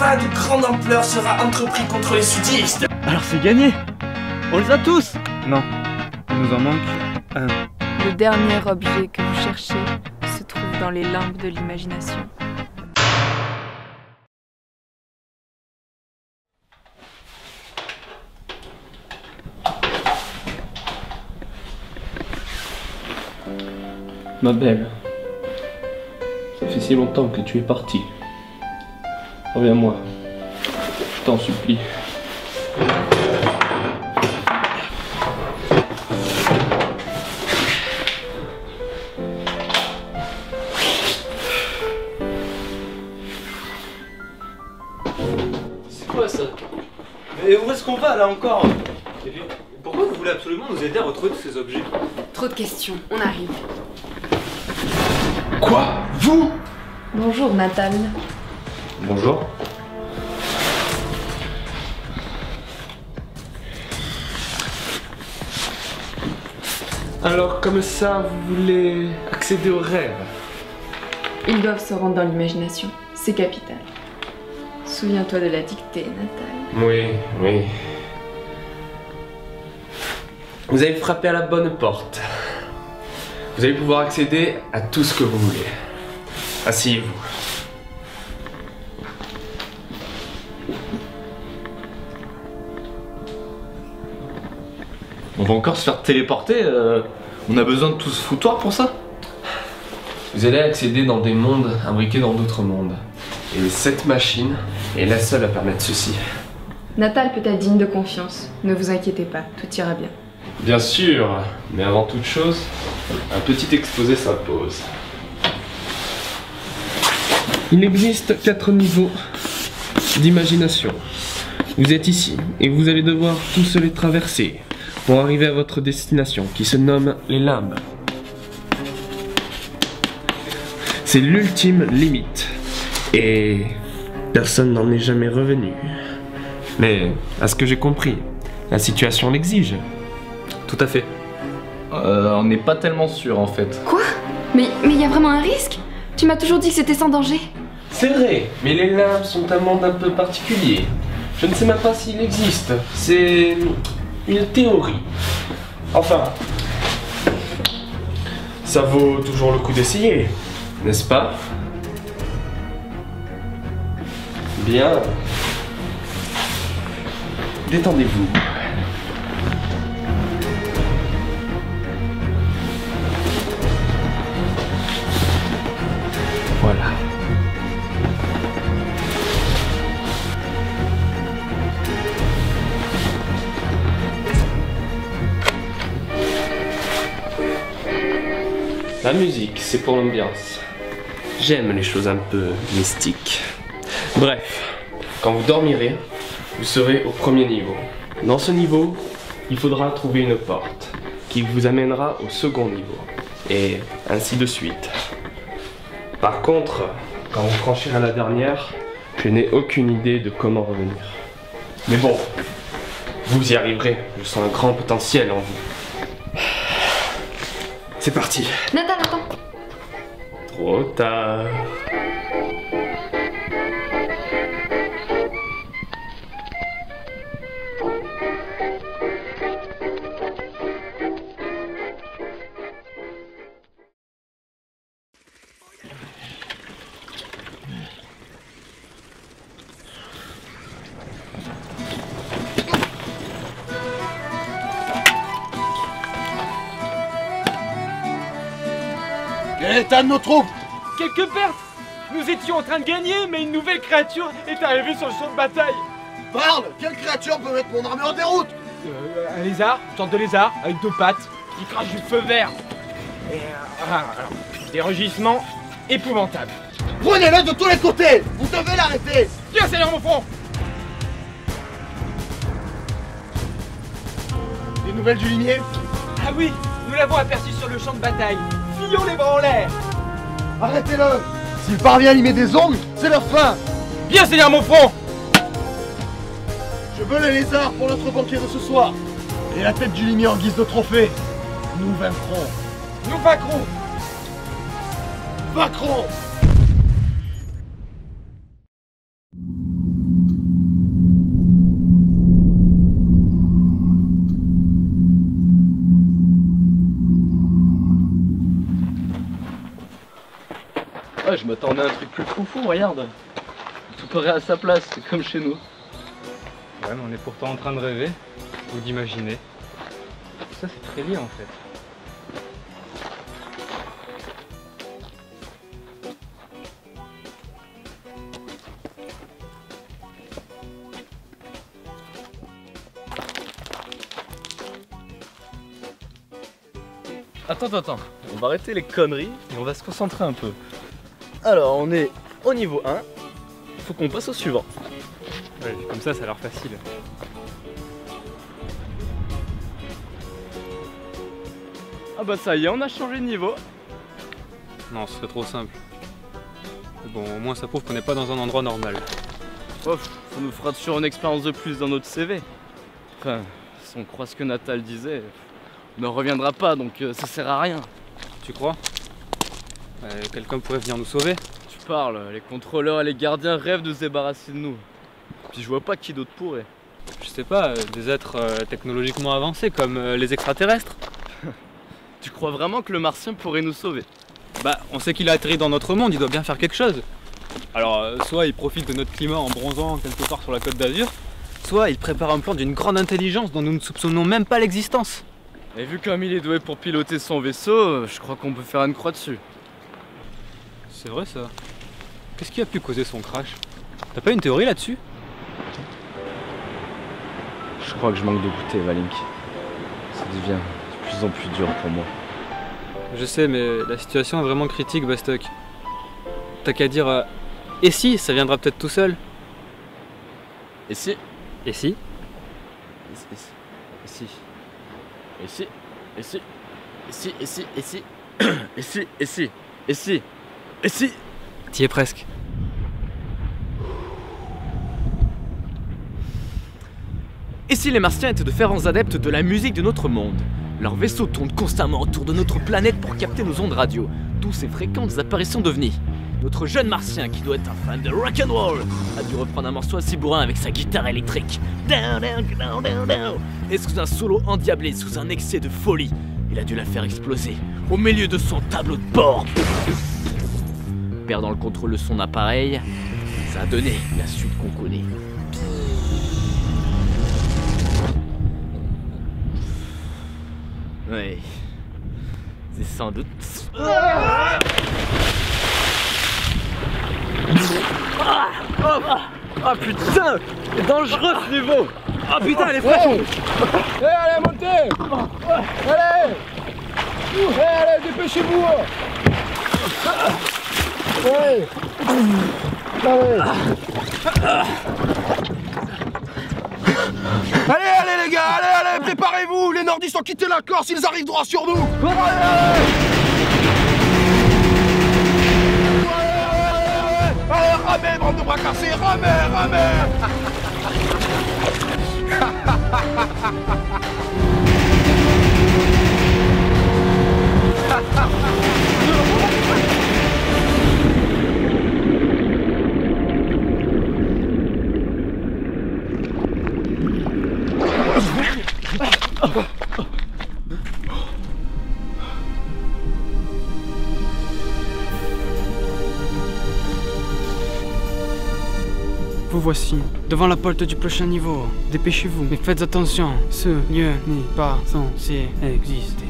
combat de grande ampleur sera entrepris contre les sudistes. Alors c'est gagné. On les a tous. Non, il nous en manque un. Le dernier objet que vous cherchez se trouve dans les limbes de l'imagination. Ma belle, ça fait si longtemps que tu es partie. Reviens-moi, je t'en supplie. C'est quoi ça? Mais où est-ce qu'on va là encore? Et puis, pourquoi vous voulez absolument nous aider à retrouver tous ces objets? Trop de questions, on arrive. Quoi? Vous? Bonjour Natal. Bonjour. Alors comme ça, vous voulez accéder aux rêves? Ils doivent se rendre dans l'imagination, c'est capital. Souviens-toi de la dictée, Natal. Oui, oui. Vous avez frappé à la bonne porte. Vous allez pouvoir accéder à tout ce que vous voulez. Asseyez-vous. On va encore se faire téléporter? On a besoin de tout ce foutoir pour ça? Vous allez accéder dans des mondes imbriqués dans d'autres mondes. Et cette machine est la seule à permettre ceci. Natal peut être digne de confiance. Ne vous inquiétez pas, tout ira bien. Bien sûr, mais avant toute chose, un petit exposé s'impose. Il existe 4 niveaux d'imagination. Vous êtes ici et vous allez devoir tous les traverser pour arriver à votre destination qui se nomme les limbes. C'est l'ultime limite et personne n'en est jamais revenu. Mais à ce que j'ai compris, la situation l'exige. Tout à fait. On n'est pas tellement sûr en fait. Quoi? Mais y a vraiment un risque? Tu m'as toujours dit que c'était sans danger. C'est vrai, mais les limbes sont un monde un peu particulier. Je ne sais même pas s'il existe. C'est une théorie. Enfin, ça vaut toujours le coup d'essayer, n'est-ce pas? Bien. Détendez-vous. Voilà. La musique, c'est pour l'ambiance. J'aime les choses un peu mystiques. Bref, quand vous dormirez, vous serez au premier niveau. Dans ce niveau, il faudra trouver une porte qui vous amènera au second niveau. Et ainsi de suite. Par contre, quand vous franchirez la dernière, je n'ai aucune idée de comment revenir. Mais bon, vous y arriverez. Je sens un grand potentiel en vous. C'est parti. Natal, attends. Trop tard. Quel est l'état de nos troupes? Quelques pertes. Nous étions en train de gagner, mais une nouvelle créature est arrivée sur le champ de bataille. Parle! Quelle créature peut mettre mon armée en déroute? Un lézard, une sorte de lézard, avec 2 pattes, qui crache du feu vert. Et alors, des rugissements épouvantables. Prenez-le de tous les côtés! Vous devez l'arrêter! Viens, Seigneur mon front! Des nouvelles du limier? Ah oui, nous l'avons aperçu sur le champ de bataille. Fillons les bras en l'air! Arrêtez-le! S'il parvient à limer des ongles, c'est leur fin! Bien, Seigneur mon front! Je veux les lézards pour notre banquet de ce soir! Et la tête du limier en guise de trophée! Nous vaincrons! Nous vaincrons! Vaincrons! je m'attendais à un truc plus foufou, regarde. Tout paraît à sa place, c'est comme chez nous. Ouais, mais on est pourtant en train de rêver ou d'imaginer. Tout ça, c'est très lié en fait. Attends, on va arrêter les conneries et on va se concentrer un peu. Alors, on est au niveau 1, faut qu'on passe au suivant. Ouais, comme ça a l'air facile. Ah bah ça y est, on a changé de niveau. Non, ce serait trop simple. Mais bon, au moins ça prouve qu'on n'est pas dans un endroit normal. Oh, ça nous fera toujours une expérience de plus dans notre CV. Enfin, si on croit ce que Natal disait, on ne reviendra pas, donc ça sert à rien. Tu crois? Quelqu'un pourrait venir nous sauver? Tu parles, les contrôleurs et les gardiens rêvent de se débarrasser de nous. Puis je vois pas qui d'autre pourrait. Je sais pas, des êtres technologiquement avancés comme les extraterrestres. Tu crois vraiment que le martien pourrait nous sauver? Bah, on sait qu'il a atterri dans notre monde, il doit bien faire quelque chose. Alors, soit il profite de notre climat en bronzant quelque part sur la côte d'Azur, soit il prépare un plan d'une grande intelligence dont nous ne soupçonnons même pas l'existence. Et vu comme il est doué pour piloter son vaisseau, je crois qu'on peut faire une croix dessus. C'est vrai ça. Qu'est-ce qui a pu causer son crash? T'as pas une théorie là-dessus? Je crois que je manque de goûter, Valink. Ça devient de plus en plus dur pour moi. Je sais, mais la situation est vraiment critique, Bastok. T'as qu'à dire et si, ça viendra peut-être tout seul. Et si? Et si? Et si? Et si? Et si? Et si? Et si? Et si? Et si? Et si? Et si? Et si? T'y es presque. Et si les Martiens étaient de fervents adeptes de la musique de notre monde? Leur vaisseau tourne constamment autour de notre planète pour capter nos ondes radio, d'où ces fréquentes apparitions d'ovnis. Notre jeune Martien, qui doit être un fan de rock'n'roll, a dû reprendre un morceau assez bourrin avec sa guitare électrique. Down, down, down, down, down. Et sous un solo endiablé, sous un excès de folie, il a dû la faire exploser au milieu de son tableau de bord. Perdant le contrôle de son appareil, ça a donné la suite qu'on connaît. Oui, c'est sans doute... Ah putain! C'est dangereux ce niveau! Ah putain, elle est fraîche! Allez, montez! Allez! Allez, dépêchez-vous! Allez! Allez les gars, allez, préparez-vous! Les nordistes ont quitté la Corse, ils arrivent droit sur nous! Allez, ramez, bande de bras cassés, ramez! Vous voici, devant la porte du prochain niveau. Dépêchez-vous, mais faites attention, ce lieu n'est pas censé exister.